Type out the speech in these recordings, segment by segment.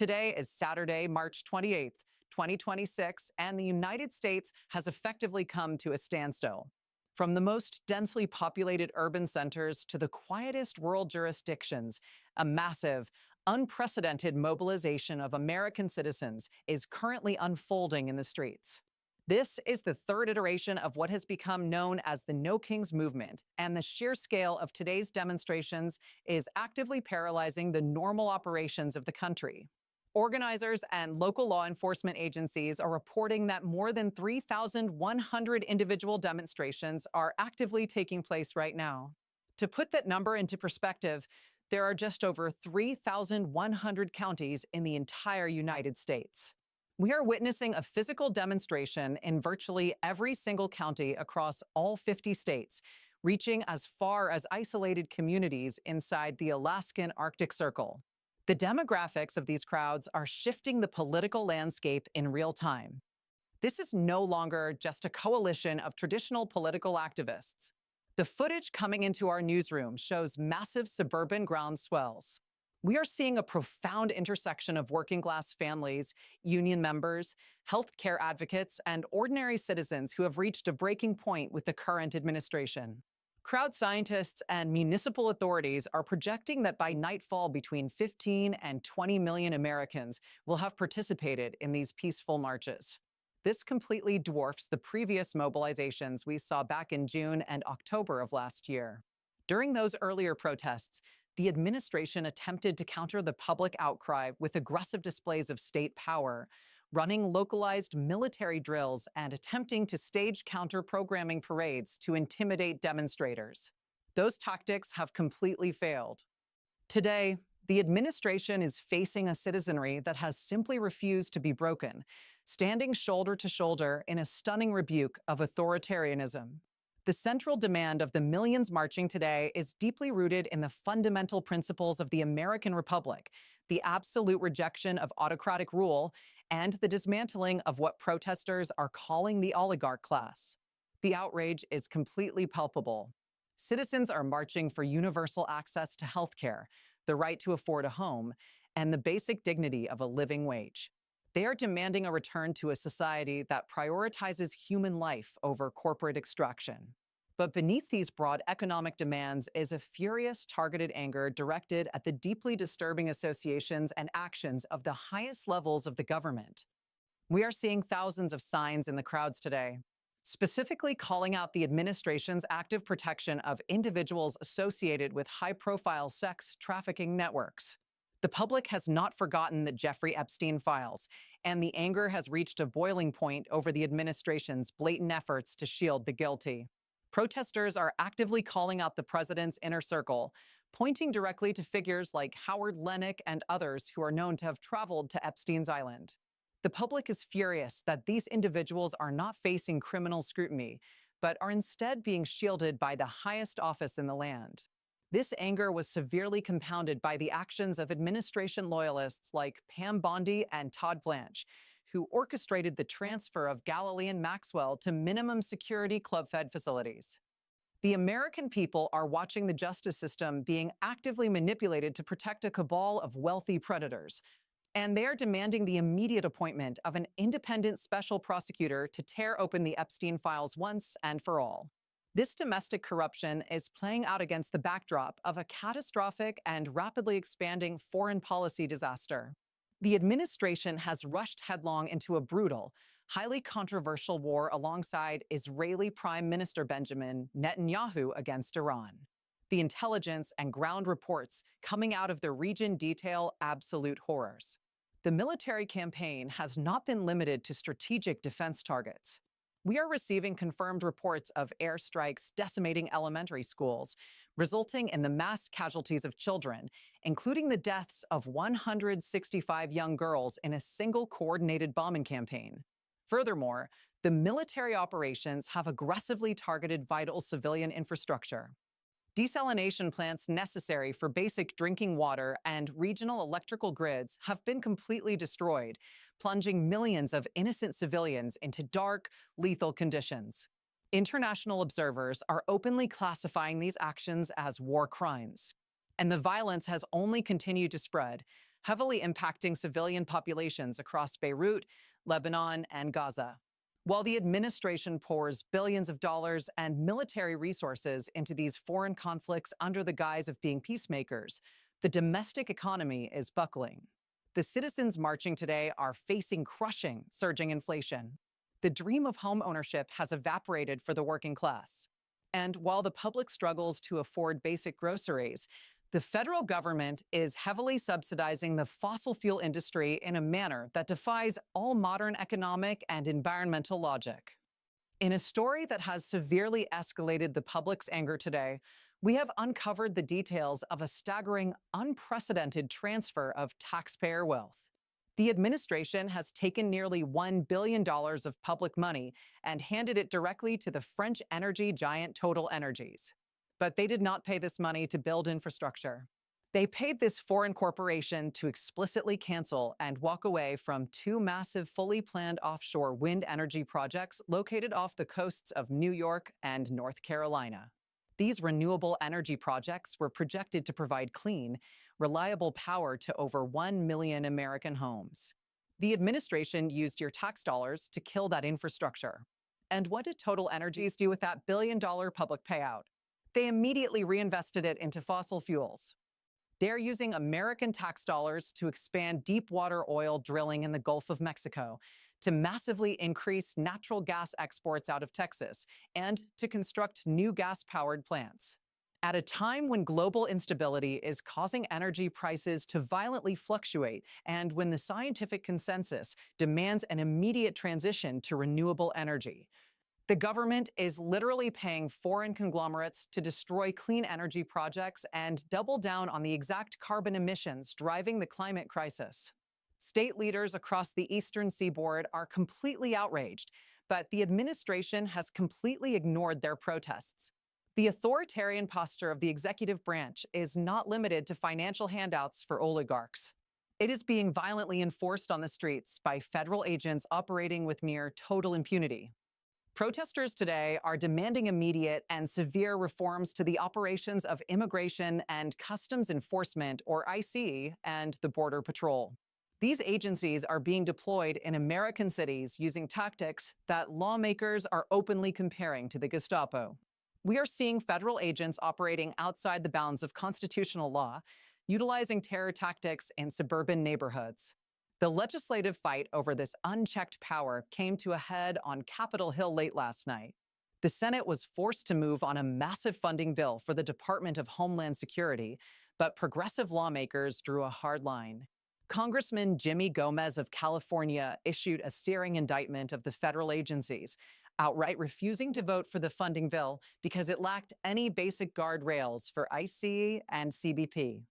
Today is Saturday, March 28th, 2026, and the United States has effectively come to a standstill. From the most densely populated urban centers to the quietest rural jurisdictions, a massive, unprecedented mobilization of American citizens is currently unfolding in the streets. This is the third iteration of what has become known as the No Kings movement, and the sheer scale of today's demonstrations is actively paralyzing the normal operations of the country. Organizers and local law enforcement agencies are reporting that more than 3,100 individual demonstrations are actively taking place right now. To put that number into perspective, there are just over 3,100 counties in the entire United States. We are witnessing a physical demonstration in virtually every single county across all 50 states, reaching as far as isolated communities inside the Alaskan Arctic Circle. The demographics of these crowds are shifting the political landscape in real time. This is no longer just a coalition of traditional political activists. The footage coming into our newsroom shows massive suburban groundswells. We are seeing a profound intersection of working-class families, union members, healthcare advocates, and ordinary citizens who have reached a breaking point with the current administration. Crowd scientists and municipal authorities are projecting that by nightfall, between 15 and 20 million Americans will have participated in these peaceful marches. This completely dwarfs the previous mobilizations we saw back in June and October of last year. During those earlier protests, the administration attempted to counter the public outcry with aggressive displays of state power, running localized military drills and attempting to stage counter-programming parades to intimidate demonstrators. Those tactics have completely failed. Today, the administration is facing a citizenry that has simply refused to be broken, standing shoulder to shoulder in a stunning rebuke of authoritarianism. The central demand of the millions marching today is deeply rooted in the fundamental principles of the American Republic, the absolute rejection of autocratic rule, and the dismantling of what protesters are calling the oligarch class. The outrage is completely palpable. Citizens are marching for universal access to healthcare, the right to afford a home, and the basic dignity of a living wage. They are demanding a return to a society that prioritizes human life over corporate extraction. But beneath these broad economic demands is a furious, targeted anger directed at the deeply disturbing associations and actions of the highest levels of the government. We are seeing thousands of signs in the crowds today, specifically calling out the administration's active protection of individuals associated with high-profile sex trafficking networks. The public has not forgotten the Jeffrey Epstein files, and the anger has reached a boiling point over the administration's blatant efforts to shield the guilty. Protesters are actively calling out the president's inner circle, pointing directly to figures like Howard Lennox and others who are known to have traveled to Epstein's island. The public is furious that these individuals are not facing criminal scrutiny, but are instead being shielded by the highest office in the land. This anger was severely compounded by the actions of administration loyalists like Pam Bondi and Todd Blanche, who orchestrated the transfer of Galilean Maxwell to minimum security Club Fed facilities. The American people are watching the justice system being actively manipulated to protect a cabal of wealthy predators, and they are demanding the immediate appointment of an independent special prosecutor to tear open the Epstein files once and for all. This domestic corruption is playing out against the backdrop of a catastrophic and rapidly expanding foreign policy disaster. The administration has rushed headlong into a brutal, highly controversial war alongside Israeli Prime Minister Benjamin Netanyahu against Iran. The intelligence and ground reports coming out of the region detail absolute horrors. The military campaign has not been limited to strategic defense targets. We are receiving confirmed reports of airstrikes decimating elementary schools, resulting in the mass casualties of children, including the deaths of 165 young girls in a single coordinated bombing campaign. Furthermore, the military operations have aggressively targeted vital civilian infrastructure. Desalination plants necessary for basic drinking water and regional electrical grids have been completely destroyed, plunging millions of innocent civilians into dark, lethal conditions. International observers are openly classifying these actions as war crimes, and the violence has only continued to spread, heavily impacting civilian populations across Beirut, Lebanon, and Gaza. While the administration pours billions of dollars and military resources into these foreign conflicts under the guise of being peacemakers, the domestic economy is buckling. The citizens marching today are facing crushing, surging inflation. The dream of home ownership has evaporated for the working class. And while the public struggles to afford basic groceries, the federal government is heavily subsidizing the fossil fuel industry in a manner that defies all modern economic and environmental logic. In a story that has severely escalated the public's anger today, we have uncovered the details of a staggering, unprecedented transfer of taxpayer wealth. The administration has taken nearly $1 billion of public money and handed it directly to the French energy giant Total Energies. But they did not pay this money to build infrastructure. They paid this foreign corporation to explicitly cancel and walk away from two massive, fully planned offshore wind energy projects located off the coasts of New York and North Carolina. These renewable energy projects were projected to provide clean, reliable power to over 1 million American homes. The administration used your tax dollars to kill that infrastructure. And what did Total Energies do with that billion-dollar public payout? They immediately reinvested it into fossil fuels. They're using American tax dollars to expand deep-water oil drilling in the Gulf of Mexico, to massively increase natural gas exports out of Texas, and to construct new gas-powered plants. At a time when global instability is causing energy prices to violently fluctuate, and when the scientific consensus demands an immediate transition to renewable energy, the government is literally paying foreign conglomerates to destroy clean energy projects and double down on the exact carbon emissions driving the climate crisis. State leaders across the eastern seaboard are completely outraged, but the administration has completely ignored their protests. The authoritarian posture of the executive branch is not limited to financial handouts for oligarchs. It is being violently enforced on the streets by federal agents operating with near total impunity. Protesters today are demanding immediate and severe reforms to the operations of Immigration and Customs Enforcement, or ICE, and the Border Patrol. These agencies are being deployed in American cities using tactics that lawmakers are openly comparing to the Gestapo. We are seeing federal agents operating outside the bounds of constitutional law, utilizing terror tactics in suburban neighborhoods. The legislative fight over this unchecked power came to a head on Capitol Hill late last night. The Senate was forced to move on a massive funding bill for the Department of Homeland Security, but progressive lawmakers drew a hard line. Congressman Jimmy Gomez of California issued a searing indictment of the federal agencies, outright refusing to vote for the funding bill because it lacked any basic guardrails for ICE and CBP.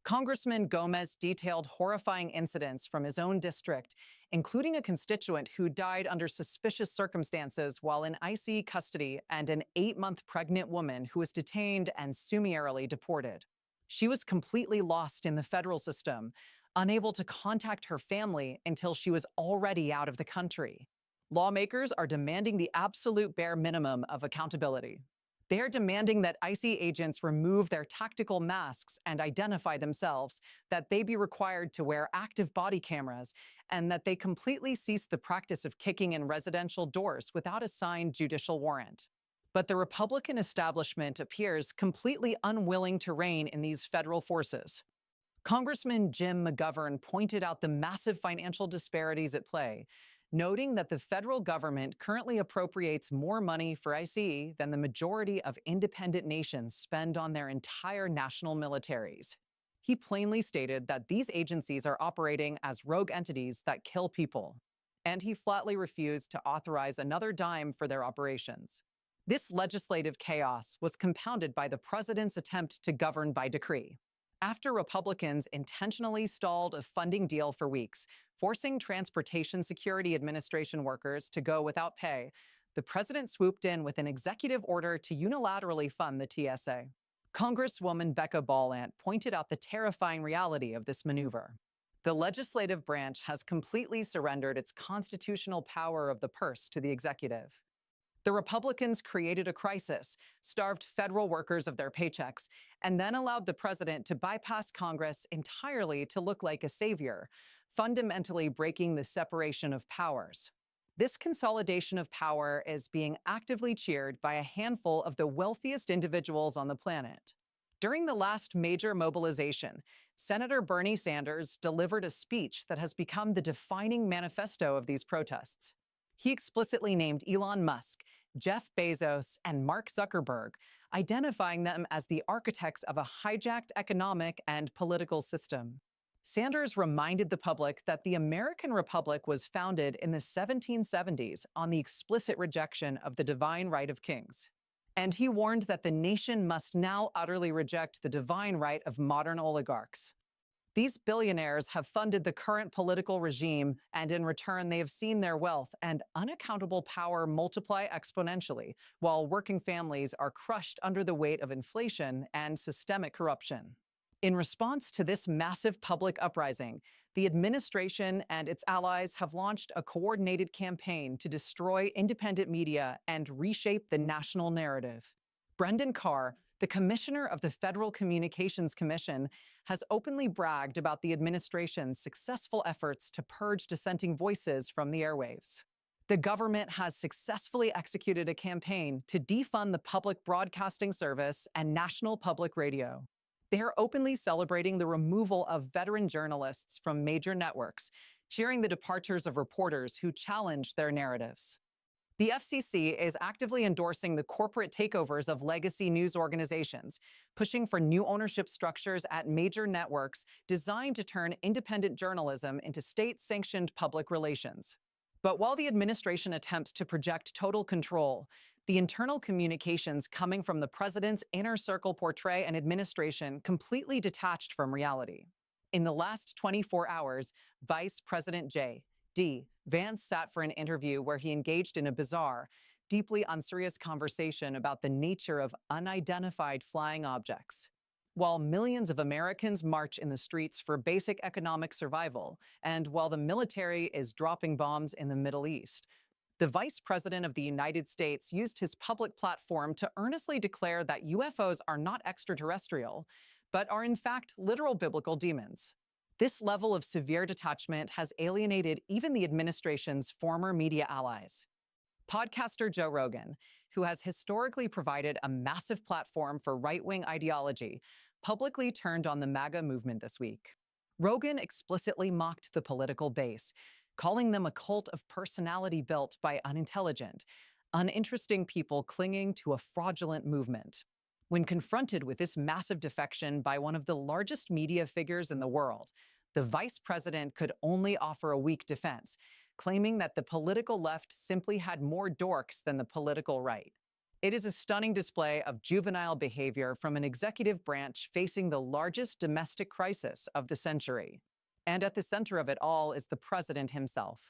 Congressman Gomez detailed horrifying incidents from his own district, including a constituent who died under suspicious circumstances while in ICE custody and an 8-month pregnant woman who was detained and summarily deported. She was completely lost in the federal system, unable to contact her family until she was already out of the country. Lawmakers are demanding the absolute bare minimum of accountability. They are demanding that ICE agents remove their tactical masks and identify themselves, that they be required to wear active body cameras, and that they completely cease the practice of kicking in residential doors without a signed judicial warrant. But the Republican establishment appears completely unwilling to rein in these federal forces. Congressman Jim McGovern pointed out the massive financial disparities at play, noting that the federal government currently appropriates more money for ICE than the majority of independent nations spend on their entire national militaries. He plainly stated that these agencies are operating as rogue entities that kill people, and he flatly refused to authorize another dime for their operations. This legislative chaos was compounded by the president's attempt to govern by decree. After Republicans intentionally stalled a funding deal for weeks, forcing Transportation Security Administration workers to go without pay, the president swooped in with an executive order to unilaterally fund the TSA. Congresswoman Becca Ballant pointed out the terrifying reality of this maneuver. The legislative branch has completely surrendered its constitutional power of the purse to the executive. The Republicans created a crisis, starved federal workers of their paychecks, and then allowed the president to bypass Congress entirely to look like a savior, fundamentally breaking the separation of powers. This consolidation of power is being actively cheered by a handful of the wealthiest individuals on the planet. During the last major mobilization, Senator Bernie Sanders delivered a speech that has become the defining manifesto of these protests. He explicitly named Elon Musk, Jeff Bezos, and Mark Zuckerberg, identifying them as the architects of a hijacked economic and political system. Sanders reminded the public that the American Republic was founded in the 1770s on the explicit rejection of the divine right of kings. And he warned that the nation must now utterly reject the divine right of modern oligarchs. These billionaires have funded the current political regime, and in return, they have seen their wealth and unaccountable power multiply exponentially, while working families are crushed under the weight of inflation and systemic corruption. In response to this massive public uprising, the administration and its allies have launched a coordinated campaign to destroy independent media and reshape the national narrative. Brendan Carr, the commissioner of the Federal Communications Commission, has openly bragged about the administration's successful efforts to purge dissenting voices from the airwaves. The government has successfully executed a campaign to defund the Public Broadcasting Service and National Public Radio. They are openly celebrating the removal of veteran journalists from major networks, cheering the departures of reporters who challenge their narratives. The FCC is actively endorsing the corporate takeovers of legacy news organizations, pushing for new ownership structures at major networks designed to turn independent journalism into state-sanctioned public relations. But while the administration attempts to project total control, the internal communications coming from the president's inner circle portray an administration completely detached from reality. In the last 24 hours, Vice President J.D. Vance sat for an interview where he engaged in a bizarre, deeply unserious conversation about the nature of unidentified flying objects. While millions of Americans march in the streets for basic economic survival, and while the military is dropping bombs in the Middle East, the Vice President of the United States used his public platform to earnestly declare that UFOs are not extraterrestrial, but are in fact literal biblical demons. This level of severe detachment has alienated even the administration's former media allies. Podcaster Joe Rogan, who has historically provided a massive platform for right-wing ideology, publicly turned on the MAGA movement this week. Rogan explicitly mocked the political base, calling them a cult of personality built by unintelligent, uninteresting people clinging to a fraudulent movement. When confronted with this massive defection by one of the largest media figures in the world, the vice president could only offer a weak defense, claiming that the political left simply had more dorks than the political right. It is a stunning display of juvenile behavior from an executive branch facing the largest domestic crisis of the century. And at the center of it all is the president himself.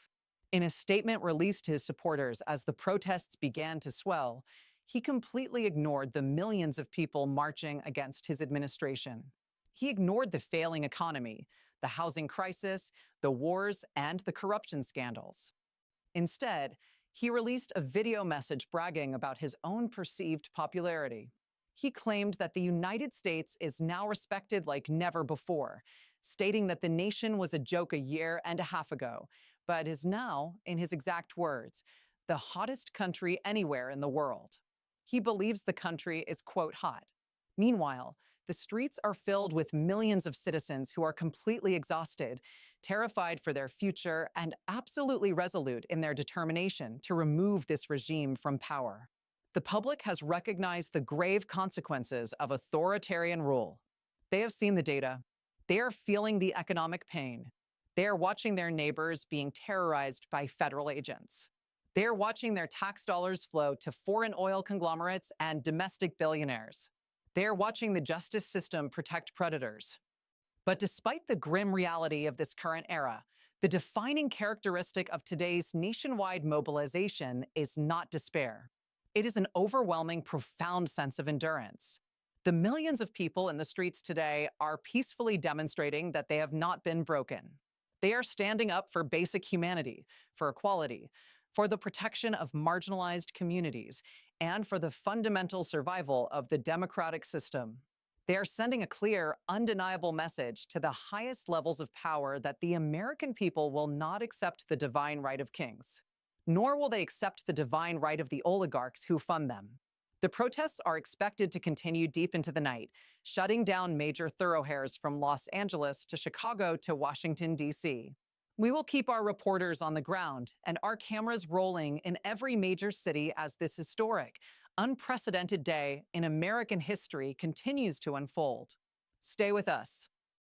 In a statement released to his supporters as the protests began to swell, he completely ignored the millions of people marching against his administration. He ignored the failing economy, the housing crisis, the wars, and the corruption scandals. Instead, he released a video message bragging about his own perceived popularity. He claimed that the United States is now respected like never before, stating that the nation was a joke a year and a half ago, but is now, in his exact words, the hottest country anywhere in the world. He believes the country is, quote, hot. Meanwhile, the streets are filled with millions of citizens who are completely exhausted, terrified for their future, and absolutely resolute in their determination to remove this regime from power. The public has recognized the grave consequences of authoritarian rule. They have seen the data. They are feeling the economic pain. They are watching their neighbors being terrorized by federal agents. They are watching their tax dollars flow to foreign oil conglomerates and domestic billionaires. They are watching the justice system protect predators. But despite the grim reality of this current era, the defining characteristic of today's nationwide mobilization is not despair. It is an overwhelming, profound sense of endurance. The millions of people in the streets today are peacefully demonstrating that they have not been broken. They are standing up for basic humanity, for equality, for the protection of marginalized communities, and for the fundamental survival of the democratic system. They are sending a clear, undeniable message to the highest levels of power that the American people will not accept the divine right of kings, nor will they accept the divine right of the oligarchs who fund them. The protests are expected to continue deep into the night, shutting down major thoroughfares from Los Angeles to Chicago to Washington, D.C. We will keep our reporters on the ground and our cameras rolling in every major city as this historic, unprecedented day in American history continues to unfold. Stay with us.